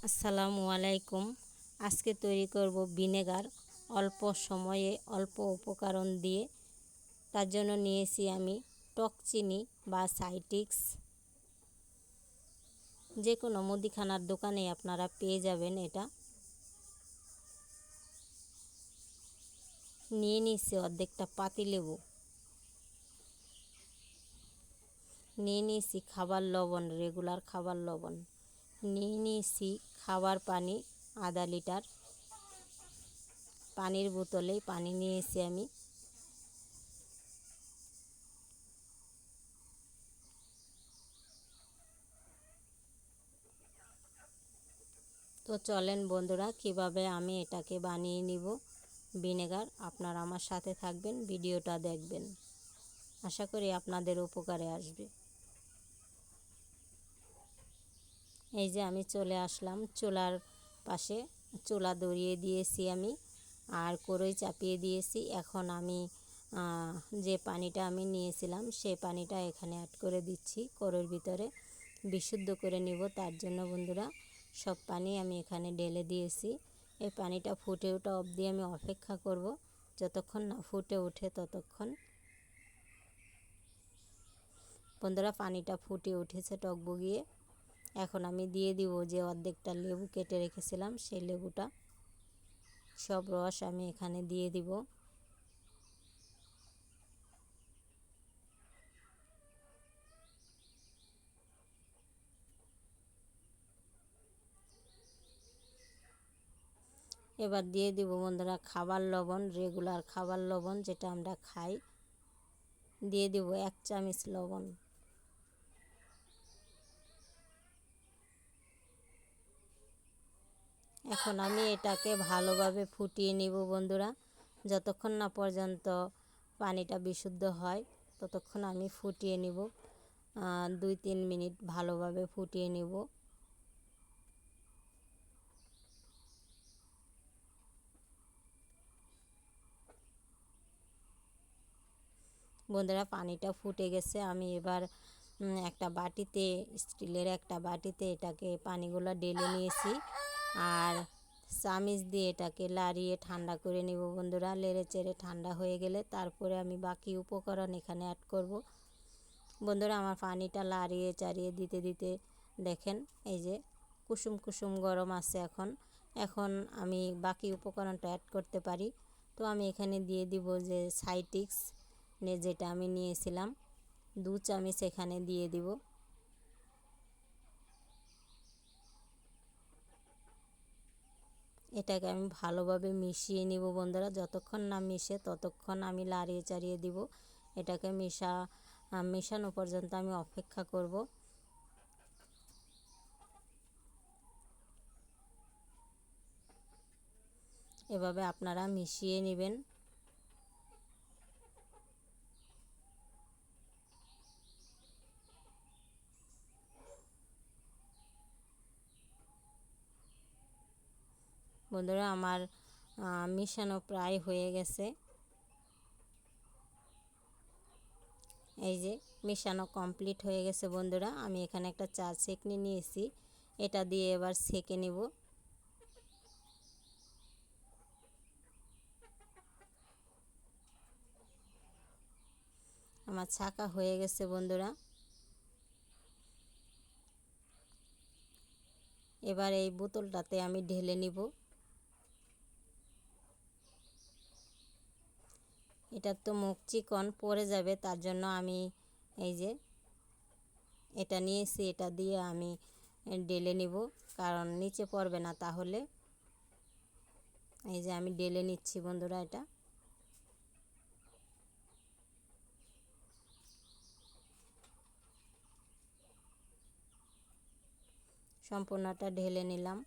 আসসালামু আলাইকুম। আজকে তৈরি করব ভিনেগার অল্প সময়ে অল্প উপকরণ দিয়ে। তার জন্য নিয়েছি আমি টক চিনি বা সাইট্রিক্স। যে কোনো মুদিখানার দোকানে আপনারা পেয়ে যাবেন এটা। নিয়ে নিয়েছি অর্ধেকটা পাতিলেবু, নিয়ে নিয়েছি খাবার লবণ, রেগুলার খাবার লবণ, নিয়ে নিয়েছি খাবার পানি আধা লিটার, পানির বোতলেই পানি নিয়েছি আমি। তো চলেন বন্ধুরা, কিভাবে আমি এটাকে বানিয়ে নিব ভিনেগার। আপনারা আমার সাথে থাকবেন, ভিডিওটা দেখবেন, আশা করি আপনাদের উপকারে আসবে। এই যে আমি চলে আসলাম চুলার পাশে, চুলা ধরিয়ে দিয়েছি আমি আর কড়াই চাপিয়ে দিয়েছি। এখন আমি যে পানিটা আমি নিয়েছিলাম সেই পানিটা এখানে অ্যাড করে দিচ্ছি কড়াইয়ের ভিতরে, বিশুদ্ধ করে নিব। তার জন্য বন্ধুরা সব পানি আমি এখানে ঢেলে দিয়েছি। এই পানিটা ফুটে ওঠা অবধি আমি অপেক্ষা করব, যতক্ষণ না ফুটে ওঠে ততক্ষণ। বন্ধুরা পানিটা ফুটে উঠেছে টকবগিয়ে। এখন আমি দিয়ে দিব যে অর্ধেকটা লেবু কেটে রেখেছিলাম সেই লেবুটা, সব রস আমি এখানে দিয়ে দিব। এবার দিয়ে দিব বন্ধুরা খাবার লবণ, রেগুলার খাবার লবণ যেটা আমরা খাই, দিয়ে দিব 1 চামচ লবণ। এখন আমি এটাকে ভালোভাবে ফুটিয়ে নিব বন্ধুরা, যতক্ষণ না পর্যন্ত পানিটা বিশুদ্ধ হয় ততক্ষণ আমি ফুটিয়ে নিব। 2-3 মিনিট ভালোভাবে ফুটিয়ে নিব। বন্ধুরা পানিটা ফুটে গেছে। আমি এবার একটা বাটিতে, স্টিলের একটা বাটিতে এটাকে পানিগুলো ঢেলে নিয়েছি আর চামিচ দিয়ে এটাকে লাড়িয়ে ঠান্ডা করে নিব বন্ধুরা। নেড়ে চেড়ে ঠান্ডা হয়ে গেলে তারপরে আমি বাকি উপকরণ এখানে অ্যাড করব। বন্ধুরা আমার পানিটা লাড়িয়ে চাড়িয়ে দিতে দিতে দেখেন এই যে কুসুম কুসুম গরম আছে। এখন আমি বাকি উপকরণটা অ্যাড করতে পারি। তো আমি এখানে দিয়ে দিব যে সাইট্রিক্স যেটা আমি নিয়েছিলাম, 2 চামচ এখানে দিয়ে দিব। এটাকে আমি ভালোভাবে মিশিয়ে নিব বন্ধুরা, যতক্ষণ না মিশে ততক্ষণ আমি লাড়িয়ে চাড়িয়ে দিব। এটাকে মেশানো পর্যন্ত আমি অপেক্ষা করব। এভাবে আপনারা মিশিয়ে নেবেন। বন্ধুরা আমার মিশানো প্রায় হয়ে গেছে। এই যে মেশানো কমপ্লিট হয়ে গেছে বন্ধুরা। আমি এখানে একটা চা ছেঁকনি নিয়েছি, এটা দিয়ে এবার ছেঁকে নেব। আমার ছাঁকা হয়ে গেছে বন্ধুরা। এবার এই বোতলটাতে আমি ঢেলে নিব। এটা তো মুখ চিকন পড়ে যাবে, তার জন্য আমি এই যে এটা নিয়েছি, এটা দিয়ে আমি ঢেলে নিব, কারণ নিচে পড়বে না তাহলে। এই যে আমি ঢেলে নিচ্ছি বন্ধুরা। এটা সম্পূর্ণটা ঢেলে নিলাম।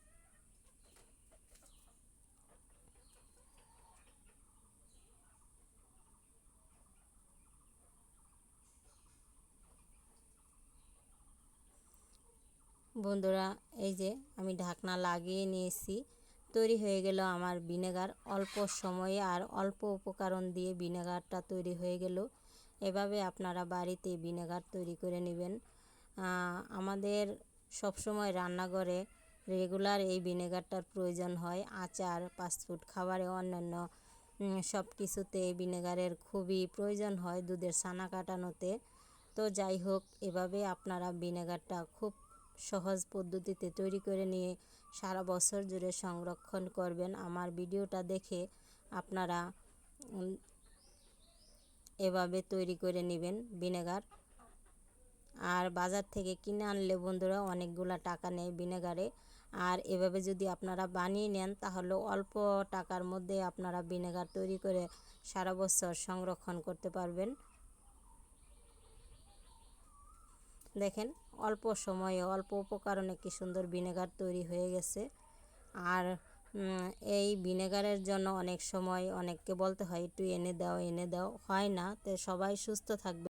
বন্ধুরা এই যে আমি ঢাকনা লাগিয়ে নিয়েছি, তৈরি হয়ে গেল আমার ভিনেগার। অল্প সময়ে আর অল্প উপকরণ দিয়ে ভিনেগারটা তৈরি হয়ে গেল। এভাবে আপনারা বাড়িতে ভিনেগার তৈরি করে নেবেন। আমাদের সব সময় রান্নাঘরে রেগুলার এই ভিনেগারটার প্রয়োজন হয়। আচার, ফাস্টফুড খাবারে, অন্যান্য সব কিছুতে এই ভিনেগারের খুবই প্রয়োজন হয়, দুধের ছানা কাটানোতে। তো যাই হোক, এভাবে আপনারা ভিনেগারটা খুব সহজ পদ্ধতিতে তৈরি করে নিয়ে সারা বছর জুড়ে সংরক্ষণ করবেন। আমার ভিডিওটা দেখে আপনারা এভাবে তৈরি করে নেবেন ভিনেগার। আর বাজার থেকে কিনে আনলে বন্ধুরা অনেকগুলা টাকা নেয় ভিনেগারে। আর এভাবে যদি আপনারা বানিয়ে নেন তাহলে অল্প টাকার মধ্যে আপনারা ভিনেগার তৈরি করে সারা বছর সংরক্ষণ করতে পারবেন। দেখেন, অল্প সময়ে অল্প উপকরণে কি সুন্দর ভিনেগার তৈরি হয়ে গেছে। আর এই ভিনেগারের জন্য অনেক সময় অনেককে বলতে হয় একটু এনে দাও, এনে দাও, হয় না। তো সবাই সুস্থ থাকবে।